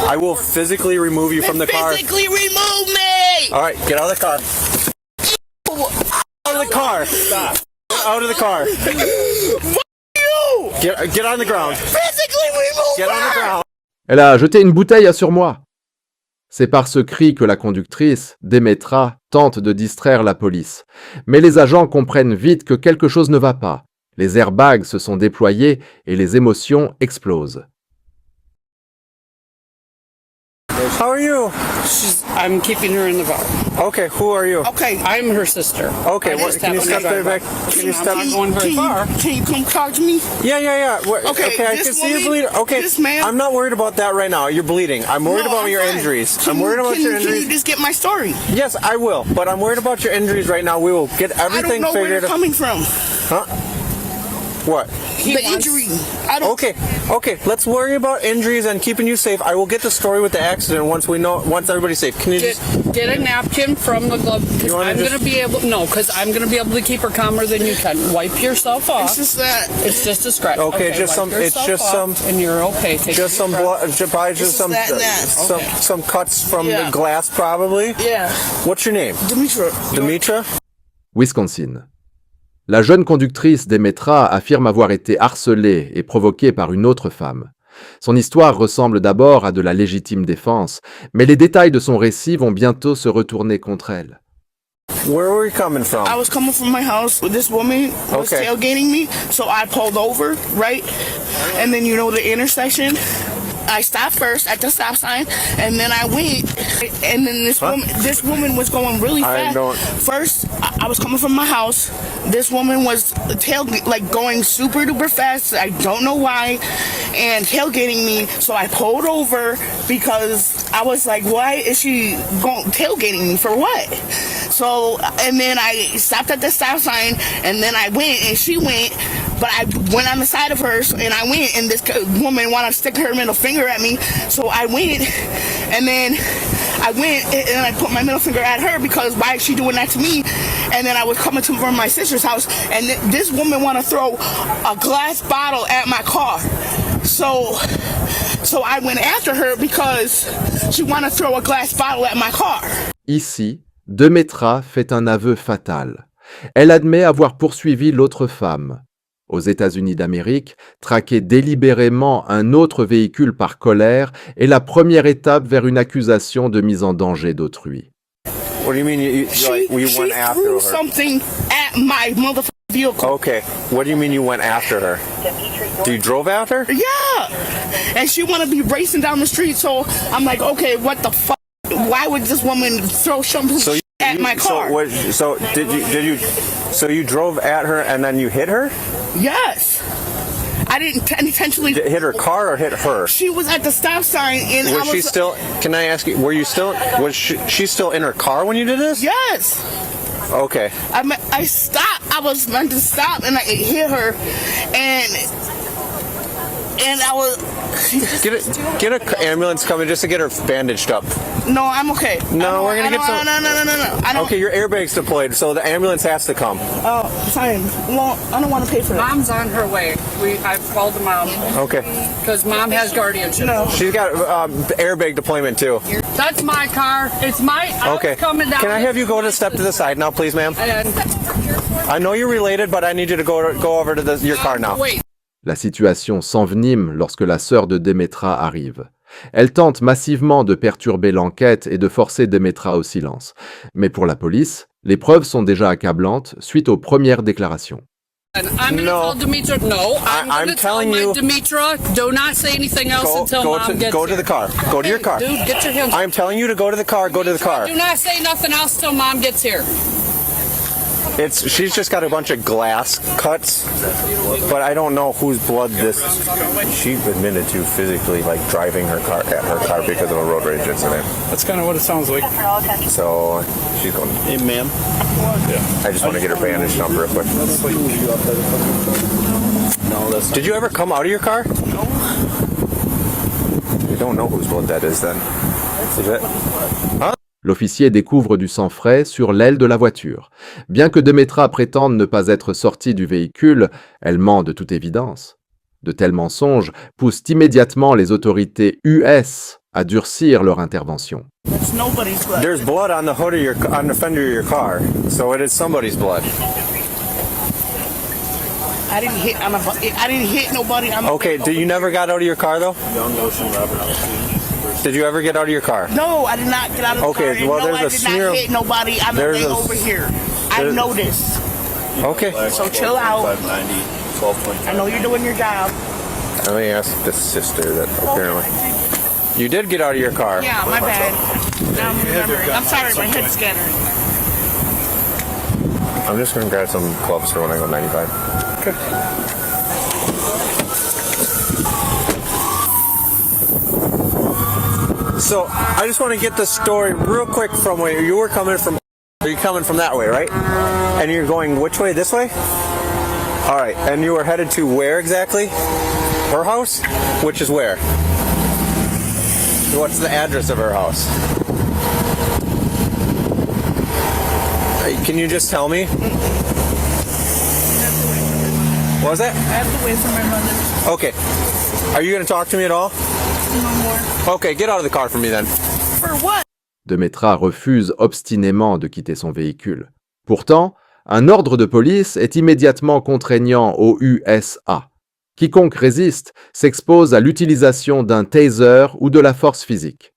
I will physically remove you from the car. Physically remove me! All right, get out of the car. Out of the car. Stop. Get out of the car. Get on the ground. Physically remove Get on the ground. Elle a jeté une bouteille sur moi. C'est par ce cri que la conductrice, Demetra, tente de distraire la police. Mais les agents comprennent vite que quelque chose ne va pas. Les airbags se sont déployés et les émotions explosent. How are you? I'm keeping her in the car. Okay, who are you? Okay, I'm her sister. Okay, can you step there back? Can you step? I'm not going very far. can you come talk to me? Yeah. Okay, I this can see you woman, bleeding. Okay, this man- I'm not worried about that right now. You're bleeding. I'm worried No, about I'm your fine. injuries. Can I'm worried about your Can injuries. you just get my story? Yes, I will, but I'm worried about your injuries right now. We will get I everything don't know where figured you're out. coming from. Huh? What? The injury. I don't. Okay. Let's worry about injuries and keeping you safe. I will get the story with the accident once everybody's safe. Can you just Get a napkin from the glove because You wanna I'm just- going to be able. No, because I'm going to be able to keep her calmer than you can. Wipe yourself off. It's just that. It's just a scratch. Okay, just wipe some- it's yourself just off, some- and you're okay. Take just a some deep breath. blood, probably just It's some that and that. some cuts from Yeah. the glass probably. Yeah. What's your name? Demetra. Wisconsin. La jeune conductrice Demetra affirme avoir été harcelée et provoquée par une autre femme. Son histoire ressemble d'abord à de la légitime défense, mais les détails de son récit vont bientôt se retourner contre elle. Where were you coming from? I was coming from my house. This woman was Okay. tailgating me, so I pulled over, right? And then the intersection. I stopped first at the stop sign, and then I went, and then this woman was going really fast. First, I was coming from my house. This woman was going super duper fast. I don't know why, and tailgating me. So I pulled over because I was like, why is she tailgating me for what? So, and then I stopped at the stop sign, and then I went, and she went. But I went on the side of her, and I went, and this woman wanted to stick her middle finger at me. So I went, and then I went, and I put my middle finger at her because why is she doing that to me? And then I was coming from my sister's house, and this woman wanted to throw a glass bottle at my car. So I went after her because she wanted to throw a glass bottle at my car. Ici, Demetra fait un aveu fatal. Elle admet avoir poursuivi l'autre femme. Aux États-Unis d'Amérique, traquer délibérément un autre véhicule par colère est la première étape vers une accusation de mise en danger d'autrui. What do you mean you went after threw her? something at my motherfucking vehicle. Okay, what do you mean you went after her? You drove after her? Yeah, and she wanted to be racing down the street, so I'm like, okay, what the fuck? Why would this woman throw something at my car? So you drove at her and then you hit her? Yes. I didn't intentionally Hit her car or hit her? She was at the stop sign and Was she still? Can I ask you? Was she still in her car when you did this? Yes. Okay. I stopped. I was meant to stop and I hit her, and I was. Get an ambulance coming just to get her bandaged up. No, I'm okay. No, we're gonna get some. No. I don't. Okay, your airbag's deployed, so the ambulance has to come. Oh, fine. Well, I don't want to pay for it. Mom's on her way. I've called the mom. Okay. Because mom has guardianship. No. She's got airbag deployment too. That's my car. It's my. Okay. Coming down. Can I have you go to step to the side now, please, ma'am? And, I know you're related, but I need you to go over to your car now. Wait. La situation s'envenime lorsque la sœur de Demetra arrive. Elle tente massivement de perturber l'enquête et de forcer Demetra au silence. Mais pour la police, les preuves sont déjà accablantes suite aux premières déclarations. And I'm going to tell Demetra. No, I'm going to tell Demetra. Do not say anything else until mom gets Go to here. the car. Go to your car. Dude, get your hands. I'm telling you to go to the car. Go to the car. Do not say nothing else till mom gets here. She's just got a bunch of glass cuts, but I don't know whose blood this. She admitted to physically driving her car because of a road rage incident. That's kind of what it sounds like. So she's going. Hey, ma'am. I just want to get her bandaged up real quick. No, that's. Did you ever come out of your car? No. You don't know whose blood that is then. Is it? Huh? L'officier découvre du sang frais sur l'aile de la voiture. Bien que Demetra prétende ne pas être sortie du véhicule, elle ment de toute évidence. De tels mensonges poussent immédiatement les autorités US à durcir leur intervention. That's nobody's blood. There's blood on the hood of on the fender of your car, so it is somebody's blood. I didn't hit nobody. Okay, you never got out of your car though? Did you ever get out of your car? No, I did not get out of the car. Okay, well, no, there's I a did smear. not hit nobody. I'm There's a- over here. I know this. Okay. So chill out. 590, 12.5. I know you're doing your job. Let me ask the sister that apparently. You did get out of your car. Yeah, my bad. Now I'm remembering. I'm sorry, my head's scattered. I'm just gonna grab some gloves for when I go 95. Okay. So I just want to get the story real quick from where you were coming from. Are you coming from that way, right? And you're going which way? This way? All right. And you were headed to where exactly? Her house? Which is where? What's the address of her house? Can you just tell me? What was that? I have to wait for my mother. Okay. Are you going to talk to me at all? No more. Okay, get out of the car for me then. For what? Demetra refuse obstinément de quitter son véhicule. Pourtant, un ordre de police est immédiatement contraignant au USA. Quiconque résiste s'expose à l'utilisation d'un taser ou de la force physique.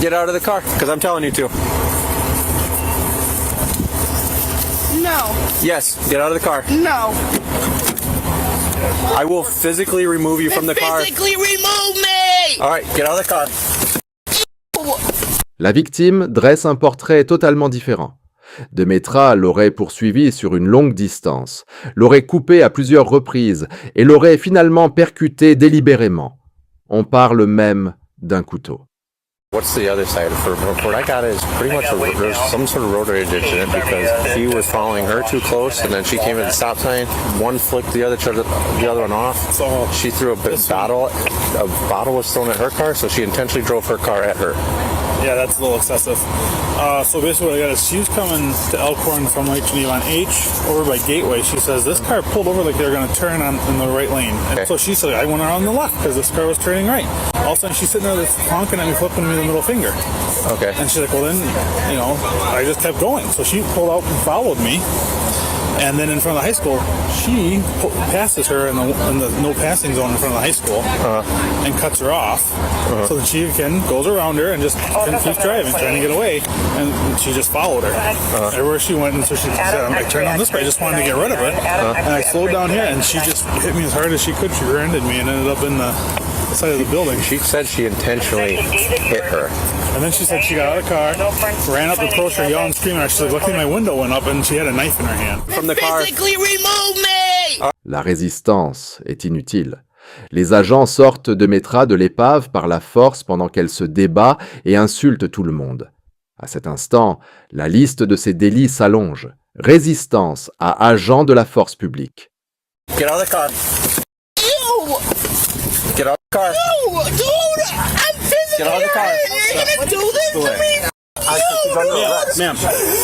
Get out of the car, because I'm telling you to. No. Yes, get out of the car. No. I will physically remove you from the car. Physically remove me! All right, get out of the car. La victime dresse un portrait totalement différent. Demetra l'aurait poursuivi sur une longue distance, l'aurait coupé à plusieurs reprises et l'aurait finalement percuté délibérément. On parle même d'un couteau. What's the other side? For what I got is pretty much there's some sort of road rage in it because he was following her too close and then she came at the stop sign. One flicked the other one off. So She threw a bottle. A bottle was thrown at her car, so she intentionally drove her car at her. yeah, that's a little excessive. So basically what I got is she was coming to Elkhorn from Lake Geneva on H over by Gateway. She says this car pulled over like they were going to turn on in the right lane. And Okay. so she said I went around the left because this car was turning right. All of a sudden she's sitting there honking at me, flipping me the middle finger. Okay. And she's like, well then, I just kept going. So she pulled out and followed me. And then in front of the high school, she passes her in the no passing zone in front of the high school and cuts her off. So then she again goes around her and just keeps driving, trying to get away. And she just followed her everywhere she went. And so she said, I turned on this way, I just wanted to get rid of it. And I slowed down here and she just hit me as hard as she could. She rear-ended me and ended up in the side of the building. She said she intentionally hit her. And then she said she got out of the car, ran up to approach her, yelling, screaming. She's like, luckily my window went up and she had a knife in her hand. From the car. Physically remove me! La résistance est inutile. Les agents sortent Demetra de l'épave par la force pendant qu'elle se débat et insulte tout le monde. À cet instant, la liste de ces délits s'allonge. Résistance à agent de la force publique. Get out of the car. You! Get out of the car. No! Dude! I'm physically Get out of the car. You're gonna do this to me? Ma'am,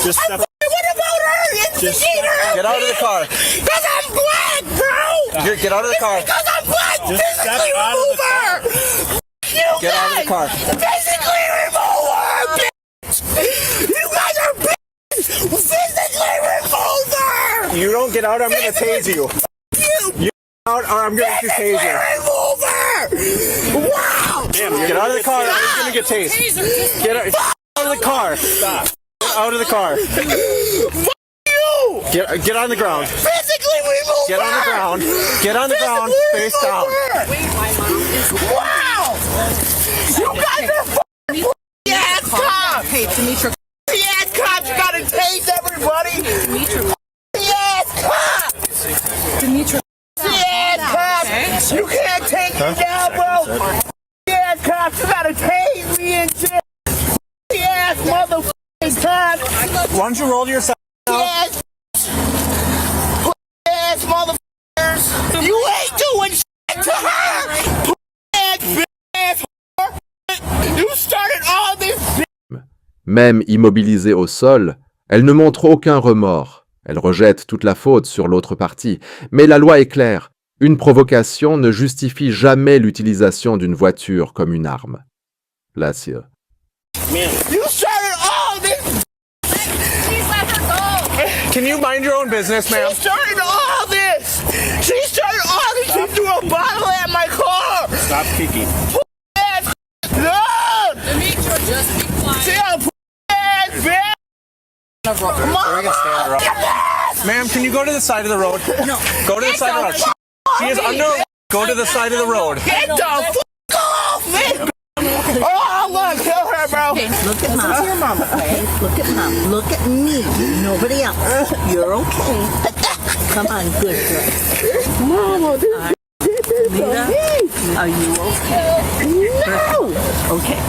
just step. What about her? Instigator! Get out of the car. Because I'm black, bro! Here, get out of the car. Because I'm black! Just step Physically out of remove the car. her! You Get out of the guys! car. Physically remove her, bitch! You guys are bitches! Physically remove her! You don't get out, I'm gonna tase you. You Out, or I'm gonna physically tase you. remove her! Wow! Get out of the car. I'm gonna get tased. Get out of the car. Stop. Get out of the car. You! Get on the ground. Physically remove Get on the her! ground. Get on the ground. Physically Face down. remove her! Wow! You guys are fucking ass cops! Hey, Demetra. Ass cops, you gotta tase everybody! Ass cops! Demetra. Ass cops! You can't take me down, bro! Ass cops, you gotta tase me and shit! Ass motherfucking cops! Why don't you roll to your side? Ass ass motherfuckers! You ain't doing shit to her! Ass whore! You started all this. Même immobilisée au sol, elle ne montre aucun remords. Elle rejette toute la faute sur l'autre partie. Mais la loi est claire. Une provocation ne justifie jamais l'utilisation d'une voiture comme une arme. Bless you. You started all this. Please let her go. Can you mind your own business, ma'am? She started all this. She started all this. She threw a bottle at my car. Stop kicking. No. Demetra, just be quiet. See how ass bitch. We can stand her up. Ma'am, can you go to the side of the road? No. Go to the side of the road. She is under. Go to the side of the road. Get the f off me. Oh, look, kill her, bro. Okay, look at mom. Your mom, okay? Look at mom. Look at me. Nobody else. You're okay. Come on, good girl. Mama, this Lita, are you okay? no. Okay.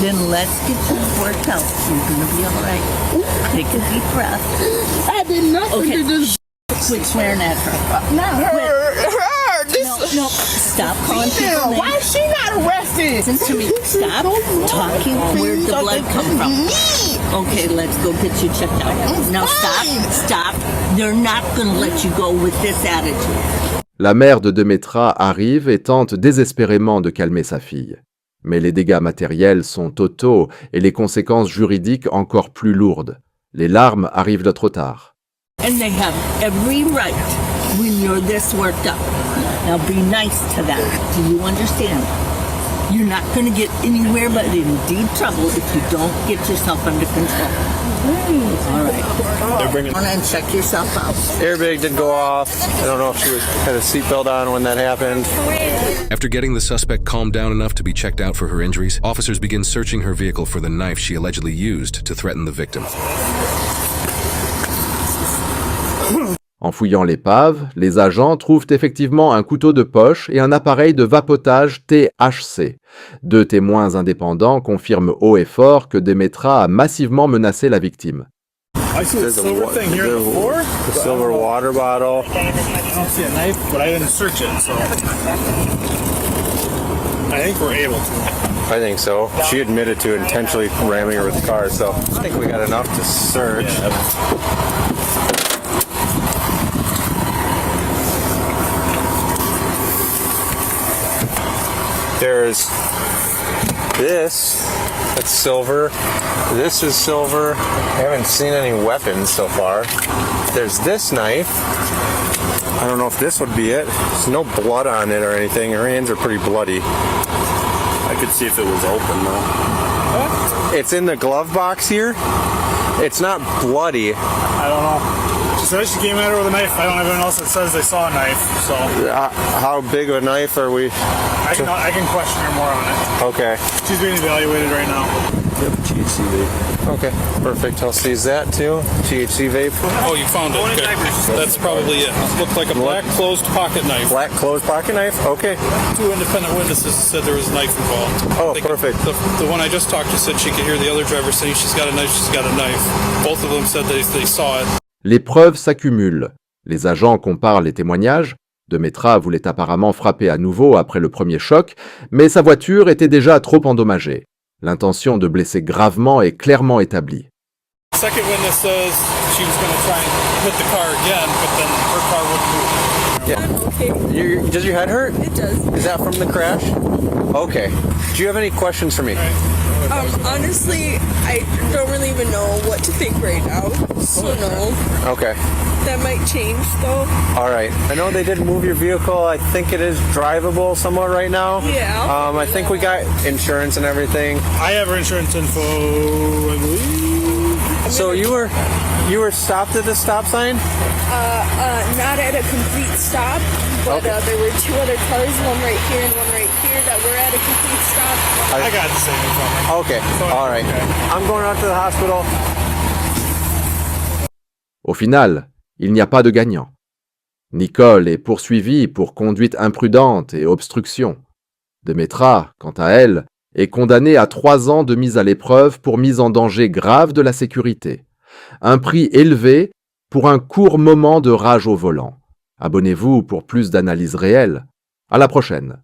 Then let's get you worked out. You're gonna be all right. Take a deep breath. I did nothing Okay. to this. Quit swearing at her. Not her. Her. This. No, stop calling people Damn, why names. is she not arrested? Listen to me. Stop talking. Where'd the blood come from? Okay, let's go get you checked out. Now stop. They're not gonna let you go with this attitude. La mère de Demetra arrive et tente désespérément de calmer sa fille. Mais les dégâts matériels sont totaux et les conséquences juridiques encore plus lourdes. Les larmes arrivent de trop tard. And they have every right when you're this worked up. Now be nice to them. Do you understand? You're not going to get anywhere but in deep trouble if you don't get yourself under control. All right. Go on and check yourself out. Airbag did go off. I don't know if she had a seatbelt on when that happened. After getting the suspect calmed down enough to be checked out for her injuries, officers begin searching her vehicle for the knife she allegedly used to threaten the victim. En fouillant l'épave, les agents trouvent effectivement un couteau de poche et un appareil de vapotage THC. Deux témoins indépendants confirment haut et fort que Demetra a massivement menacé la victime. I see the silver thing here on the floor. The silver water bottle. I don't see a knife, but I didn't search it, so I think we're able to. I think so. She admitted to intentionally ramming her with the car, so I think we got enough to search. There's this, that's silver. This is silver. I haven't seen any weapons so far. There's this knife. I don't know if this would be it. There's no blood on it or anything. Her hands are pretty bloody. I could see if it was open though. It's in the glove box here. It's not bloody. I don't know. She said she came at her with a knife. I don't have anyone else that says they saw a knife, so How big of a knife are we? I can question her more on it. Okay. She's being evaluated right now. Yep, THC vape. Okay, perfect. I'll seize that too. THC vape. Oh, you found it. Okay. That's probably it. It looked like a black closed pocket knife. Black closed pocket knife? Okay. Two independent witnesses said there was a knife involved. Oh, perfect. The one I just talked to said she could hear the other driver saying she's got a knife, she's got a knife. Both of them said they saw it. Les preuves s'accumulent. Les agents comparent les témoignages. Demetra voulait apparemment frapper à nouveau après le premier choc, mais sa voiture était déjà trop endommagée. L'intention de blesser gravement est clairement établie. Second witness says she was going to try and hit the car again, but then her car wouldn't move. Yeah. Does your head hurt? It does. Is that from the crash? Okay. Do you have any questions for me? Honestly, I don't really even know what to think right now. So no. Okay. That might change though. All right. I know they did move your vehicle. I think it is drivable somewhat right now. Yeah. I think we got insurance and everything. I have her insurance info, I believe. So you were stopped at the stop sign? Not at a complete stop, but Okay. there were two other cars, one right here and one right here, that were at a complete stop. I got the same info. Okay. All right. I'm going out to the hospital. Au final, il n'y a pas de gagnant. Nicole est poursuivie pour conduite imprudente et obstruction. Demetra, quant à elle, est condamnée à 3 ans de mise à l'épreuve pour mise en danger grave de la sécurité. Un prix élevé pour un court moment de rage au volant. Abonnez-vous pour plus d'analyses réelles. À la prochaine.